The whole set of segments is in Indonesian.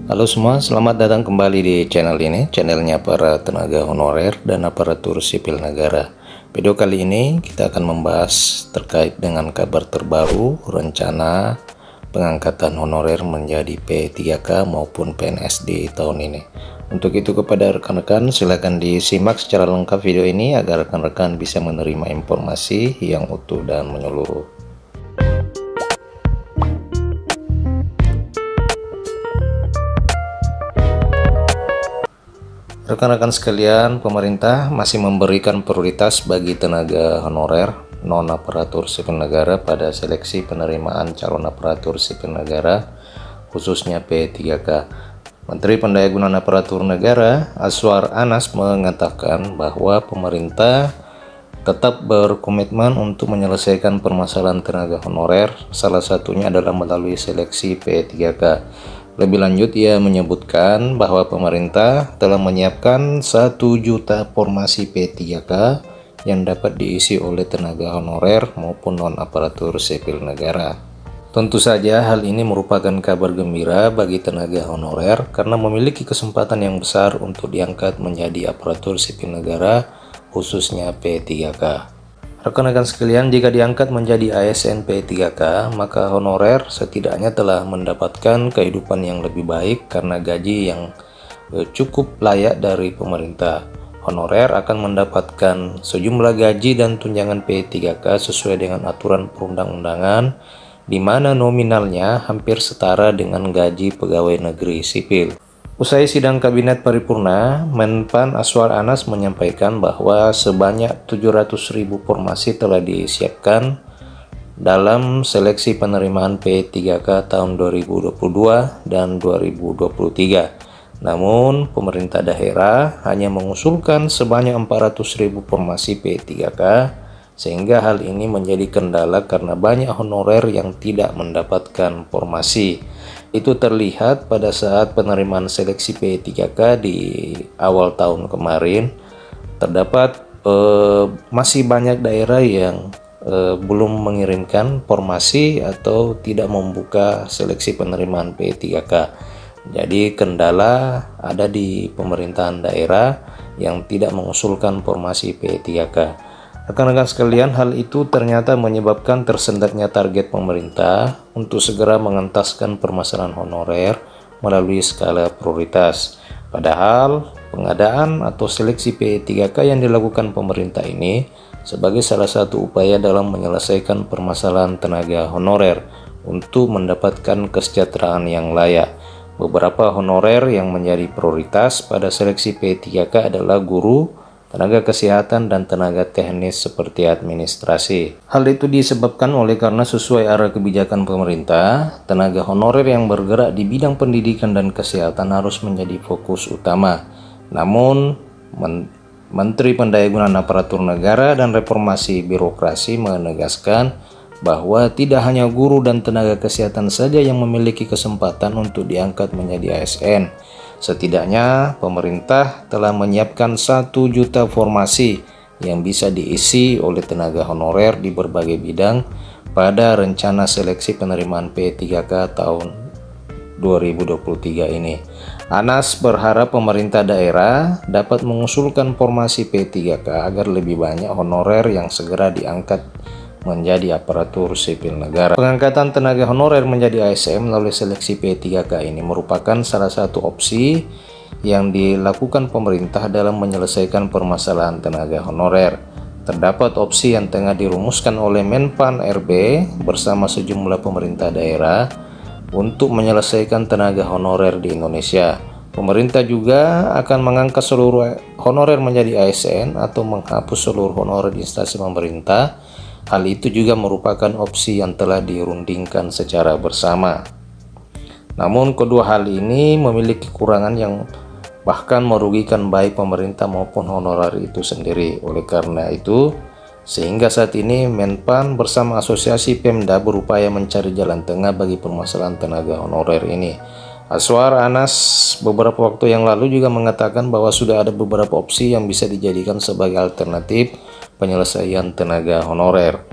Halo semua, selamat datang kembali di channel ini, channelnya para tenaga honorer dan aparatur sipil negara. Video kali ini kita akan membahas terkait dengan kabar terbaru rencana pengangkatan honorer menjadi P3K maupun PNS di tahun ini. Untuk itu kepada rekan-rekan silakan disimak secara lengkap video ini agar rekan-rekan bisa menerima informasi yang utuh dan menyeluruh. Rekan-rekan sekalian, pemerintah masih memberikan prioritas bagi tenaga honorer non-aparatur sipil negara pada seleksi penerimaan calon aparatur sipil negara, khususnya P3K. Menteri Pendayagunaan Aparatur Negara Azwar Anas mengatakan bahwa pemerintah tetap berkomitmen untuk menyelesaikan permasalahan tenaga honorer, salah satunya adalah melalui seleksi P3K. Lebih lanjut, ia menyebutkan bahwa pemerintah telah menyiapkan 1 juta formasi P3K yang dapat diisi oleh tenaga honorer maupun non-aparatur sipil negara. Tentu saja hal ini merupakan kabar gembira bagi tenaga honorer karena memiliki kesempatan yang besar untuk diangkat menjadi aparatur sipil negara, khususnya P3K. Rekan-rekan sekalian, jika diangkat menjadi ASN P3K, maka honorer setidaknya telah mendapatkan kehidupan yang lebih baik karena gaji yang cukup layak dari pemerintah. Honorer akan mendapatkan sejumlah gaji dan tunjangan P3K sesuai dengan aturan perundang-undangan, di mana nominalnya hampir setara dengan gaji pegawai negeri sipil. Usai sidang Kabinet Paripurna, Menpan Azwar Anas menyampaikan bahwa sebanyak 700.000 formasi telah disiapkan dalam seleksi penerimaan P3K tahun 2022 dan 2023. Namun, pemerintah daerah hanya mengusulkan sebanyak 400.000 formasi P3K, sehingga hal ini menjadi kendala karena banyak honorer yang tidak mendapatkan formasi. Itu terlihat pada saat penerimaan seleksi P3K di awal tahun kemarin. Terdapat masih banyak daerah yang belum mengirimkan formasi atau tidak membuka seleksi penerimaan P3K. Jadi kendala ada di pemerintahan daerah yang tidak mengusulkan formasi P3K. Rekan-rekan sekalian, hal itu ternyata menyebabkan tersendatnya target pemerintah untuk segera mengentaskan permasalahan honorer melalui skala prioritas. Padahal, pengadaan atau seleksi P3K yang dilakukan pemerintah ini sebagai salah satu upaya dalam menyelesaikan permasalahan tenaga honorer untuk mendapatkan kesejahteraan yang layak. Beberapa honorer yang menjadi prioritas pada seleksi P3K adalah guru, tenaga kesehatan, dan tenaga teknis seperti administrasi. Hal itu disebabkan oleh karena sesuai arah kebijakan pemerintah, tenaga honorer yang bergerak di bidang pendidikan dan kesehatan harus menjadi fokus utama. Namun, Menteri Pendayagunaan Aparatur Negara dan Reformasi Birokrasi menegaskan bahwa tidak hanya guru dan tenaga kesehatan saja yang memiliki kesempatan untuk diangkat menjadi ASN. Setidaknya pemerintah telah menyiapkan 1 juta formasi yang bisa diisi oleh tenaga honorer di berbagai bidang pada rencana seleksi penerimaan P3K tahun 2023 ini. Anas berharap pemerintah daerah dapat mengusulkan formasi P3K agar lebih banyak honorer yang segera diangkat menjadi aparatur sipil negara. Pengangkatan tenaga honorer menjadi ASN melalui seleksi P3K ini merupakan salah satu opsi yang dilakukan pemerintah dalam menyelesaikan permasalahan tenaga honorer. Terdapat opsi yang tengah dirumuskan oleh Menpan RB bersama sejumlah pemerintah daerah untuk menyelesaikan tenaga honorer di Indonesia. Pemerintah juga akan mengangkat seluruh honorer menjadi ASN atau menghapus seluruh honorer di instansi pemerintah. Hal itu juga merupakan opsi yang telah dirundingkan secara bersama. Namun kedua hal ini memiliki kekurangan yang bahkan merugikan baik pemerintah maupun honorer itu sendiri. Oleh karena itu, sehingga saat ini Menpan bersama Asosiasi Pemda berupaya mencari jalan tengah bagi permasalahan tenaga honorer ini. Azwar Anas beberapa waktu yang lalu juga mengatakan bahwa sudah ada beberapa opsi yang bisa dijadikan sebagai alternatif penyelesaian tenaga honorer,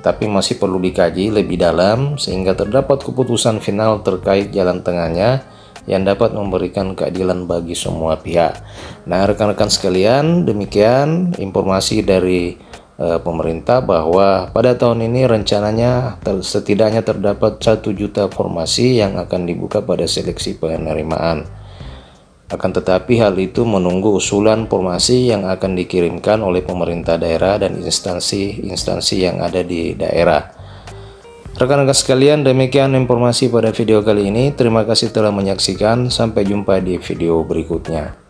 tetapi masih perlu dikaji lebih dalam sehingga terdapat keputusan final terkait jalan tengahnya yang dapat memberikan keadilan bagi semua pihak. Nah, rekan-rekan sekalian, demikian informasi dari pemerintah bahwa pada tahun ini rencananya setidaknya terdapat 1 juta formasi yang akan dibuka pada seleksi penerimaan. Akan tetapi hal itu menunggu usulan formasi yang akan dikirimkan oleh pemerintah daerah dan instansi-instansi yang ada di daerah. Rekan-rekan sekalian, demikian informasi pada video kali ini. Terima kasih telah menyaksikan. Sampai jumpa di video berikutnya.